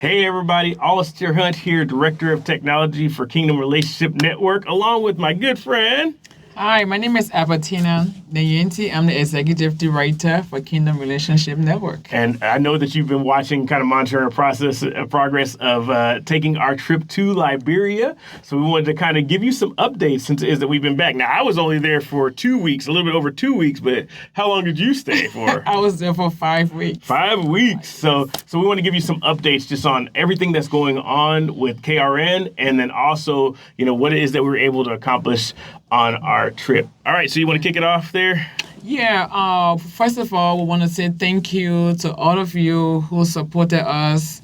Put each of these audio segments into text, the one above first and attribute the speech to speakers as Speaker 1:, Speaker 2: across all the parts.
Speaker 1: Hey everybody, Alistair Hunt here, Director of Technology for Kingdom Relationship Network, along with my good friend.
Speaker 2: Hi, my name is Abatina Nayenti. I'm the Executive Director for Kingdom Relationship Network.
Speaker 1: And I know that you've been watching, kind of monitoring progress of taking our trip to Liberia. So we wanted to kind of give you some updates since it is that we've been back. Now, I was only there for 2 weeks, a little bit over 2 weeks, but how long did you stay for?
Speaker 2: I was there for 5 weeks.
Speaker 1: 5 weeks. So we want to give you some updates just on everything that's going on with KRN, and then also, what it is that we were able to accomplish on our trip. All right, so you want to kick it off there?
Speaker 2: Yeah, first of all, we want to say thank you to all of you who supported us.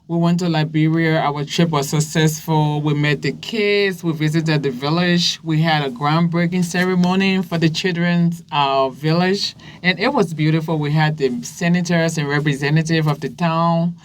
Speaker 2: We went to Liberia. Our trip was successful. We met the kids. We visited the village. We had a groundbreaking ceremony for the children's village. And it was beautiful. We had the senators and representatives of the town.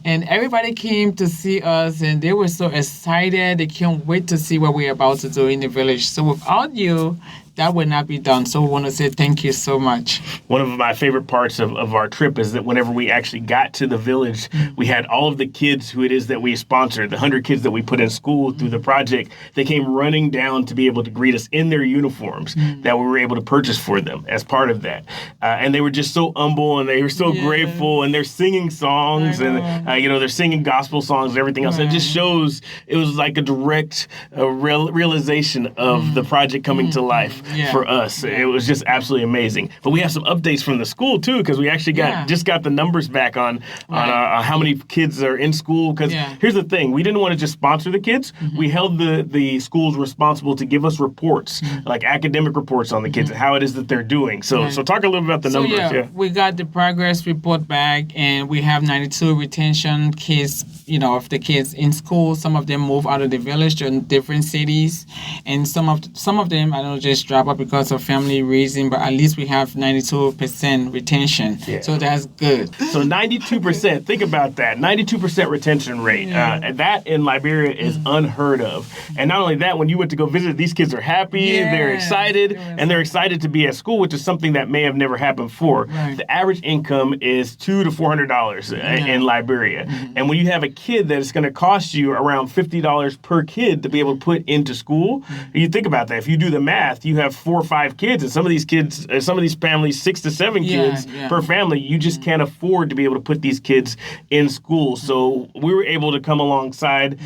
Speaker 2: And everybody came to see us. And they were so excited. They can't wait to see what we're about to do in the village. So without you, that would not be done. So we want to say thank you so much.
Speaker 1: One of my favorite parts of our trip is that whenever we actually got to the village, we had all of the kids who it is that we sponsored, the 100 kids that we put in school through the project. They came running down to be able to greet us in their uniforms that we were able to purchase for them as part of that. And they were just so humble and they were so grateful, and they're singing songs and, they're singing gospel songs and everything else. Right. And it just shows it was like a direct realization of the project coming to life. For us. It was just absolutely amazing. But we have some updates from the school too, because we actually got the numbers back on how many kids are in school. Because here's the thing, we didn't want to just sponsor the kids. We held the schools responsible to give us reports, like academic reports on the kids and how it is that they're doing. So talk a little bit about the numbers.
Speaker 2: We got the progress report back, and we have 92 retention kids, of the kids in school. Some of them move out of the village to different cities, and some of them, I don't just drop out because of family reason, but at least we have 92% retention. So that's good.
Speaker 1: So 92%, think about that, 92% retention rate. And that in Liberia is unheard of. And not only that, when you went to go visit, these kids are happy, they're excited, and they're excited to be at school, which is something that may have never happened before. Right. The average income is $200 to $400 in Liberia. And when you have a kid that is going to cost you around $50 per kid to be able to put into school, you think about that. If you do the math, you have 4 or 5 kids, and some of these families, 6 to 7 kids per family. You just can't afford to be able to put these kids in school. So we were able to come alongside,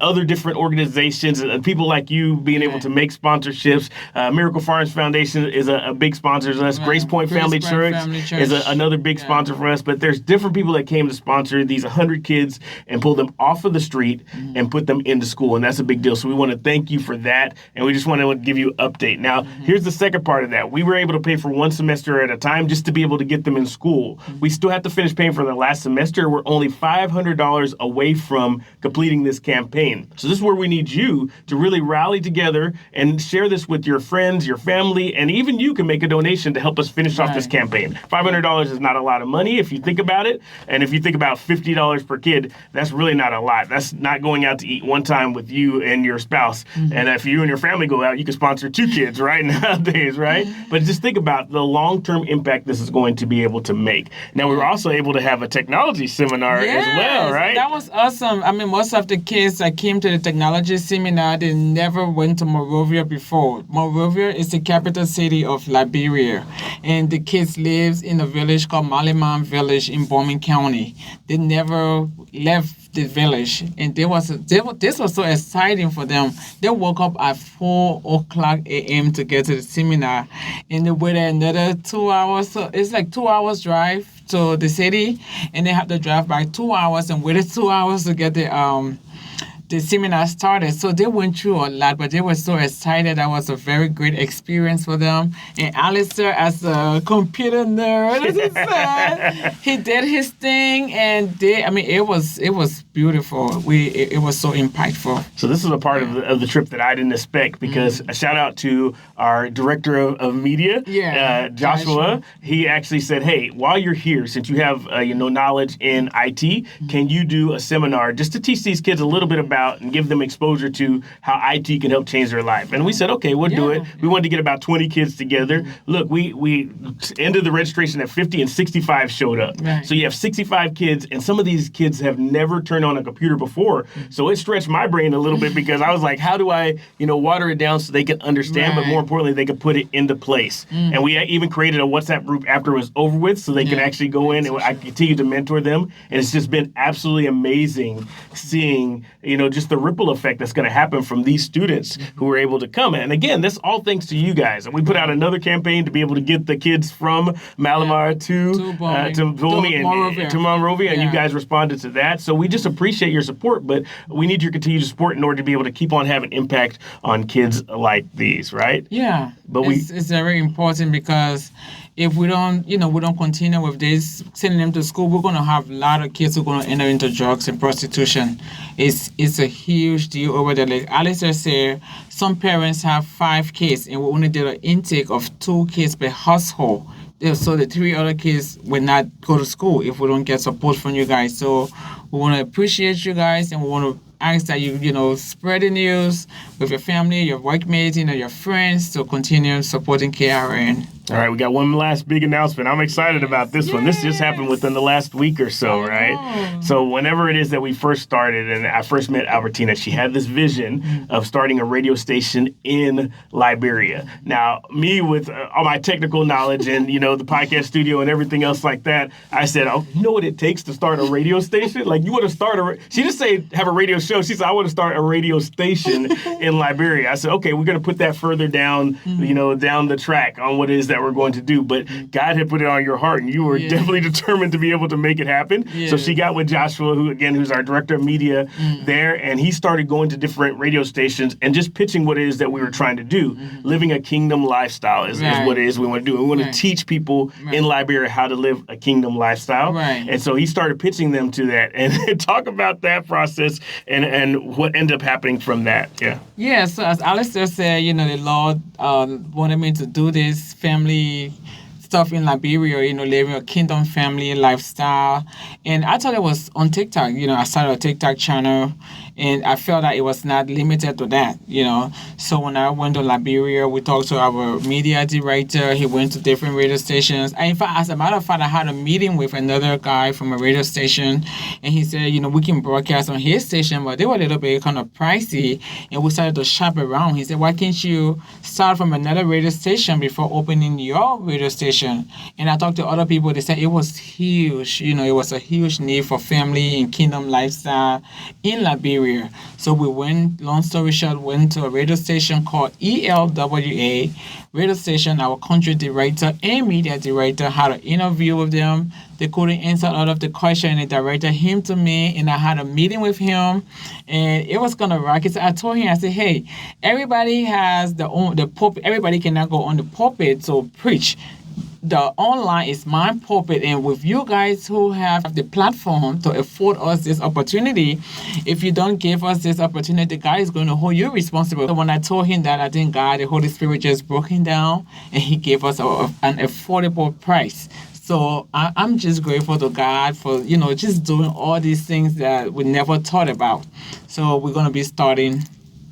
Speaker 1: other different organizations and people like you being able to make sponsorships. Miracle Farms Foundation is a big sponsor of us. Grace Point Family Church is another big sponsor for us. But there's different people that came to sponsor these 100 kids and pull them off of the street and put them into school, and that's a big deal. So we want to thank you for that, and we just want to give you an update. Now, here's the second part of that. We were able to pay for 1 semester at a time just to be able to get them in school. We still have to finish paying for the last semester. We're only $500 away from completing this campaign. So this is where we need you to really rally together and share this with your friends, your family, and even you can make a donation to help us finish off this campaign. $500 is not a lot of money if you think about it. And if you think about $50 per kid, that's really not a lot. That's not going out to eat one time with you and your spouse. And if you and your family go out, you can sponsor 2 kids right nowadays, right? But just think about the long-term impact this is going to be able to make. Now, we were also able to have a technology seminar as well, right?
Speaker 2: That was awesome. I mean, most of the kids that came to the technology seminar, they never went to Monrovia before. Monrovia is the capital city of Liberia, and the kids live in a village called Maliman Village in Bowman County. They never left the village, and this was so exciting for them. They woke up at 4:00 a.m. to get to the seminar, and they waited another 2 hours. So it's like 2 hours drive to the city, and they have to drive back 2 hours and waited 2 hours to get the seminar started. So they went through a lot, but they were so excited. That was a very great experience for them. And Alistair, as a computer nerd, as he said, he did his thing, and it was beautiful. It was so impactful.
Speaker 1: So this is a part of the trip that I didn't expect, because a shout out to our director of media, Joshua. He actually said, hey, while you're here, since you have knowledge in IT, can you do a seminar just to teach these kids a little bit about out and give them exposure to how IT can help change their life. And we said, okay, we'll do it. We wanted to get about 20 kids together. Look, we ended the registration at 50 and 65 showed up.
Speaker 2: Right.
Speaker 1: So you have 65 kids, and some of these kids have never turned on a computer before. So it stretched my brain a little bit because I was like, how do I, water it down so they can understand, but more importantly, they can put it into place. And we even created a WhatsApp group after it was over with so they can actually go in, and I continue to mentor them. And it's just been absolutely amazing seeing, just the ripple effect that's going to happen from these students who were able to come. And again, this all thanks to you guys. And we put out another campaign to be able to get the kids from Malamar to Monrovia, and you guys responded to that. So we just appreciate your support, but we need your continued support in order to be able to keep on having impact on kids like these, right?
Speaker 2: Yeah,
Speaker 1: but
Speaker 2: it's very important because if we don't continue with this, sending them to school, we're going to have a lot of kids who are going to enter into drugs and prostitution. It's a huge deal over there. Like Alistair said, some parents have 5 kids, and we only did an intake of 2 kids per household. So the 3 other kids will not go to school if we don't get support from you guys. So we want to appreciate you guys, and we want to ask that you spread the news with your family, your workmates, your friends, to continue supporting KRN.
Speaker 1: All right, we got one last big announcement. I'm excited about this one. This just happened within the last week or so, right? So whenever it is that we first started and I first met Albertina, she had this vision of starting a radio station in Liberia. Now, me with all my technical knowledge and, the podcast studio and everything else like that, I said, oh, you know what it takes to start a radio station? Like, you want to start she didn't say have a radio show. She said, I want to start a radio station in Liberia. I said, okay, we're going to put that further down, down the track on what it is that we're going to do. But God had put it on your heart, and you were definitely determined to be able to make it happen. So she got with Joshua, who's our director of media there, and he started going to different radio stations and just pitching what it is that we were trying to do. Living a kingdom lifestyle is what it is we want to do. We want to teach people in Liberia how to live a kingdom lifestyle. And so he started pitching them to that, and talk about that process and what ended up happening from that.
Speaker 2: Yeah, so as Alistair said, the Lord wanted me to do this family stuff in Liberia, living a kingdom family lifestyle. And I thought it was on TikTok. I started a TikTok channel, and I felt that it was not limited to that, So when I went to Liberia, we talked to our media director. He went to different radio stations. And in fact, as a matter of fact, I had a meeting with another guy from a radio station, and he said, we can broadcast on his station, but they were a little bit kind of pricey. And we started to shop around. He said, why can't you start from another radio station before opening your radio station? And I talked to other people. They said it was huge. It was a huge need for family and kingdom lifestyle in Liberia. So we went, long story short, went to a radio station called ELWA radio station. Our country director and media director had an interview with them. They couldn't answer a lot of the questions, and they directed him to me, and I had a meeting with him, and it was gonna rock. So I told him, I said, hey, everybody has the pulpit. Everybody cannot go on the pulpit to preach. The online is my pulpit, and with you guys who have the platform to afford us this opportunity, if you don't give us this opportunity, God is going to hold you responsible. So when I told him that, I think God, the Holy Spirit, just broke him down, and he gave us an affordable price. So I'm just grateful to God for, just doing all these things that we never thought about. So we're going to be starting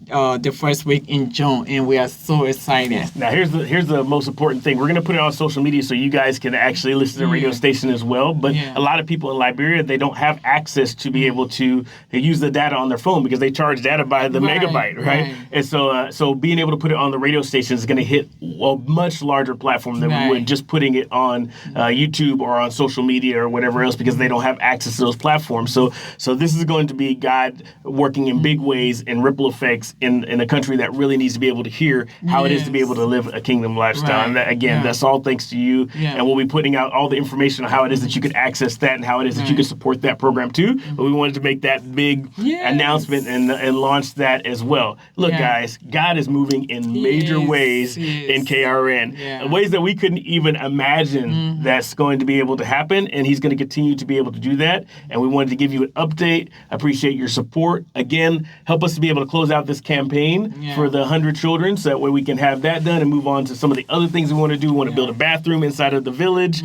Speaker 2: the first week in June, and we are so excited.
Speaker 1: Now, here's the most important thing. We're going to put it on social media so you guys can actually listen to the radio station as well. But a lot of people in Liberia, they don't have access to be able to use the data on their phone because they charge data by the megabyte, right? And so being able to put it on the radio station is going to hit a much larger platform than we would just putting it on YouTube or on social media or whatever else, because they don't have access to those platforms. So this is going to be God working in big ways and ripple effects in a country that really needs to be able to hear how it is to be able to live a kingdom lifestyle. And that, again, that's all thanks to you. And we'll be putting out all the information on how it is that you can access that and how it is that you can support that program too. But we wanted to make that big announcement and launch that as well. Look, guys, God is moving in major ways in KRN, ways that we couldn't even imagine that's going to be able to happen. And he's going to continue to be able to do that. And we wanted to give you an update. I appreciate your support. Again, help us to be able to close out this campaign for the 100 children, so that way we can have that done and move on to some of the other things we want to do. We want to build a bathroom inside of the village.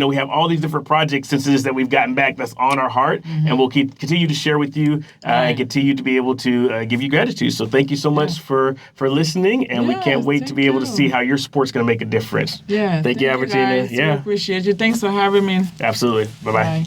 Speaker 1: We have all these different projects since this that we've gotten back that's on our heart, and we'll continue to share with you and continue to be able to give you gratitude. So thank you so much for listening, and we can't wait to be able to see how your support's going to make a difference.
Speaker 2: Yeah.
Speaker 1: Thank you, Albertina.
Speaker 2: Yeah. We appreciate you. Thanks for having me.
Speaker 1: Absolutely. Bye-bye.
Speaker 2: Bye.